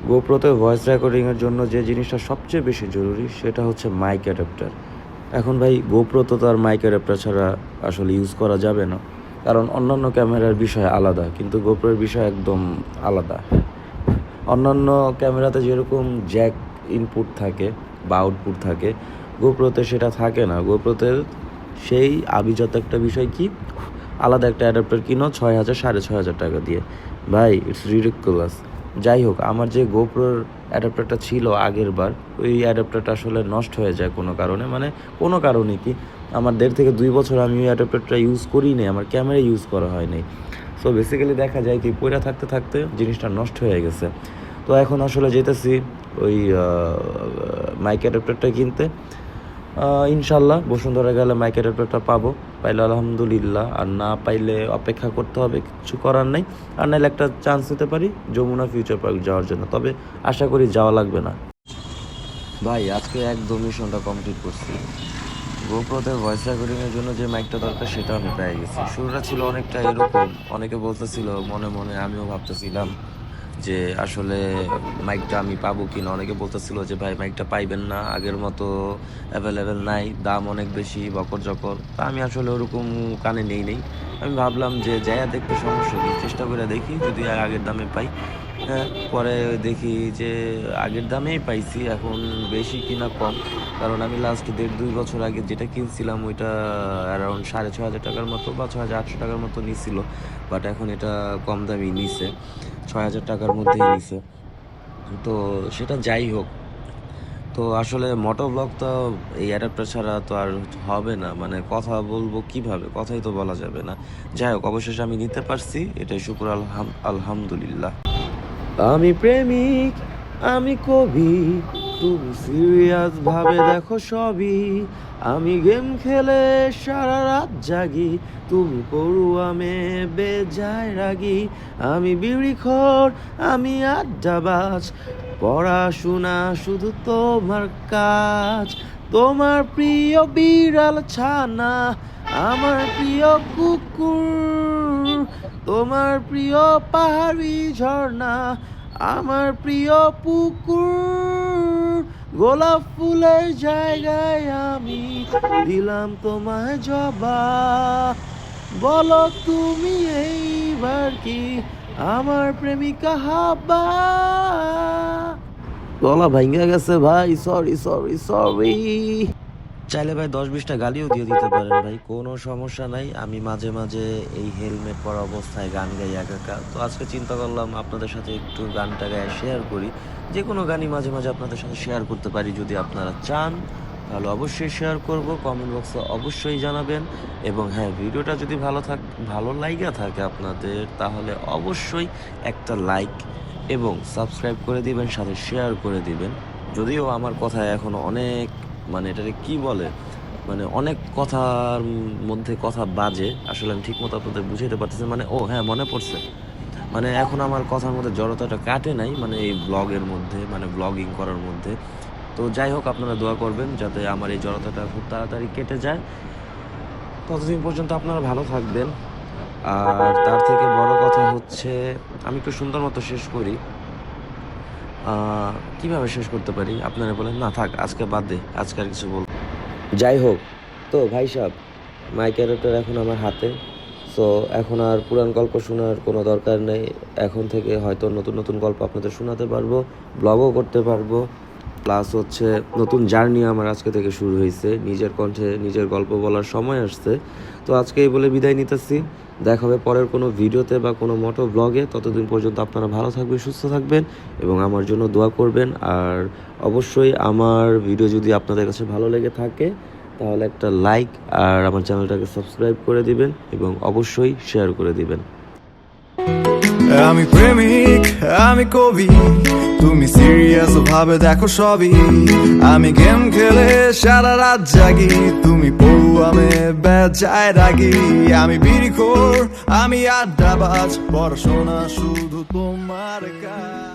গোপ্রোতে voice রেকর্ডিংয়ের জন্য যে জিনিসটা সবচেয়ে বেশি জরুরি সেটা হচ্ছে মাইক অ্যাডাপ্টার। এখন ভাই গোপ্রোতে তো আর মাইক অ্যাডাপ্টার ছাড়া আসলে ইউজ করা যাবে না, কারণ অন্যান্য ক্যামেরার বিষয় আলাদা, কিন্তু গোপ্রোর বিষয় একদম আলাদা। অন্যান্য ক্যামেরাতে যেরকম জ্যাক ইনপুট থাকে বা আউটপুট থাকে, গোপ্রোতে সেটা থাকে না। গোপ্রোতে সেই আভিজাত একটা বিষয় কি, আলাদা একটা অ্যাডাপ্টার কিনো 6,000 6,500 টাকা দিয়ে। ভাই ইটস রিডিকুলাস। যাই হোক, আমার যে গোপ্রোর অ্যাডাপ্টারটা ছিল আগের বার, ওই অ্যাডাপ্টারটা আসলে নষ্ট হয়ে যায় কোনো কারণে, মানে কোনো কারণে কি, আমার 1.5 থেকে 2 বছর আমি ওই অ্যাডাপ্টারটা ইউজ করি নাই, আমার ক্যামেরা ইউজ করা হয় নাই। সো বেসিক্যালি দেখা যায় কি, পয়রা থাকতে থাকতে জিনিসটা নষ্ট হয়ে গেছে। তো এখন আসলে যেতেছি ওই মাইক অ্যাডাপ্টারটা কিনতে। ইনশাল্লাহ বসুন্ধরা গেলে মাইক অ্যাডাপ্টারটা পাবো, পাইলে আলহামদুলিল্লাহ, আর না পাইলে অপেক্ষা করতে হবে, কিছু করার নেই। আর নাহলে একটা চান্স নিতে পারি যমুনা ফিউচার পার্ক যাওয়ার জন্য, তবে আশা করি যাওয়া লাগবে না। ভাই আজকে একদম মিশনটা কমপ্লিট করছি। গোপ্রোতে ভয়েস রেকর্ডিংয়ের জন্য যে মাইকটা দরকার সেটা আমি পেয়ে গেছি। শুরুটা ছিল অনেকটা এরকম, অনেকে বলতেছিল, মনে মনে আমিও ভাবতেছিলাম যে আসলে মাইকটা আমি পাবো কি না। অনেকে বলতেছিল যে ভাই মাইকটা পাইবেন না, আগের মতো অ্যাভেলেবেল নাই, দাম অনেক বেশি, বকর জকর। তা আমি আসলে ওরকম কানে নেই। আমি ভাবলাম যে যাইয়া দেখতে সমস্যা কি, চেষ্টা করে দেখি যদি আগের দামে পাই। হ্যাঁ, পরে দেখি যে আগের দামেই পাইছি। এখন বেশি কিনা কম, কারণ আমি লাস্ট 1.5-2 বছর আগে যেটা কিনছিলাম ওইটা অ্যারাউন্ড 6,500 টাকার মতো বা 6,800 টাকার মতো নিছিল, বাট এখন এটা কম দামি নিছে, 6,000 টাকার মধ্যেই নিছে। তো সেটা যাই হোক, তো আসলে মোটো ব্লগ তো এই অ্যাডাপ্টার ছাড়া তো আর হবে না, মানে কথা বলবো কিভাবে, কথাই তো বলা যাবে না। যাই হোক, অবশেষে আমি নিতে পারছি, এটাই শুকর আলহামদুলিল্লাহ। আমি প্রেমিক, আমি কবি, তুমি সিরিয়াস ভাবে দেখো সবই। আমি গেম খেলে সারা রাত জাগি, তুমি পড়ুয়া মেয়ে বেজায় রাগি। আমি বিড়িখোর, আমি আড্ডাবাজ, পড়াশোনা শুধু তোমার কাজ। তোমার প্রিয় বিড়াল ছানা, আমার প্রিয় কুকুর। তোমার প্রিয় পাহাড়ি ঝর্ণা, আমার প্রিয় পুকুর। গোলাপ ফুলের জায়গায় আমি দিলাম তোমায় জবা। বলো তুমি এইবার কি আমার প্রেমিকা হবা? গলা ভাঙ্গা গেছে ভাই, সরি। চাইলে ভাই 10-20টা গালিও দিয়ে দিতে পারেন ভাই, কোনো সমস্যা নাই। আমি মাঝে মাঝে এই হেলমেট পরা অবস্থায় গান গাই একা। তো আজকে চিন্তা করলাম আপনাদের সাথে একটু গানটা গায়ে শেয়ার করি। যে কোনো গানই মাঝে মাঝে আপনাদের সাথে শেয়ার করতে পারি, যদি আপনারা চান তাহলে অবশ্যই শেয়ার করব। কমেন্ট বক্সে অবশ্যই জানাবেন। এবং হ্যাঁ, ভিডিওটা যদি ভালো লাগা থাকে আপনাদের, তাহলে অবশ্যই একটা লাইক এবং সাবস্ক্রাইব করে দিবেন, সাথে শেয়ার করে দিবেন। যদিও আমার কথা এখন অনেক, মানে এটাকে কি বলে, মানে অনেক কথার মধ্যে কথা বাজে, আসলে আমি ঠিক মতো আপনাদের বুঝাইতে পারতেছি। মানে ও হ্যাঁ, মনে পড়ছে, মানে এখন আমার কথার মধ্যে জড়তাটা কাটে নাই, মানে এই ব্লগের মধ্যে, মানে ব্লগিং করার মধ্যে। তো যাই হোক, আপনারা দোয়া করবেন যাতে আমার এই জড়তাটা খুব তাড়াতাড়ি কেটে যায়। ততদিন পর্যন্ত আপনারা ভালো থাকবেন। আর তার থেকে বড় কথা হচ্ছে, আমি একটু সুন্দর মতো শেষ করি। কিভাবে শেষ করতে পারি আপনারা বলেন? না থাক, আজকে বাদ দে, আজকে আর কিছু বল। যাই হোক, তো ভাই সাহেব, মাই ক্যারেক্টার এখন আমার হাতে। সো এখন আর পুরান গল্প শোনার কোনো দরকার নেই। এখন থেকে হয়তো নতুন নতুন গল্প আপনাদের শোনাতে পারবো, ব্লগও করতে পারবো। প্লাস হচ্ছে নতুন জার্নি আমার আজকে থেকে শুরু হয়েছে, নিজের কণ্ঠে নিজের গল্প বলার সময় আসছে। তো আজকে এই বলে বিদায় নিতেছি। দেখা হবে পরের কোনো ভিডিওতে বা কোনো মোটো ব্লগে। ততদিন পর্যন্ত আপনারা ভালো থাকবেন, সুস্থ থাকবেন এবং আমার জন্য দোয়া করবেন। আর অবশ্যই আমার ভিডিও যদি আপনাদের কাছে ভালো লেগে থাকে তাহলে একটা লাইক আর আমার চ্যানেলটাকে সাবস্ক্রাইব করে দিবেন এবং অবশ্যই শেয়ার করে দিবেন। আমি প্রেমিক, আমি কবি, তুমি সিরিয়াস ভাবে দেখো সবই। আমি গেম খেলে সারা রাত জাগি, তুমি পড়ুয়া মেয়ে বেজায় রাগি। আমি বিড়িখোর, আমি আড্ডাবাজ, পড়াশোনা শুধু তোমার কাজ।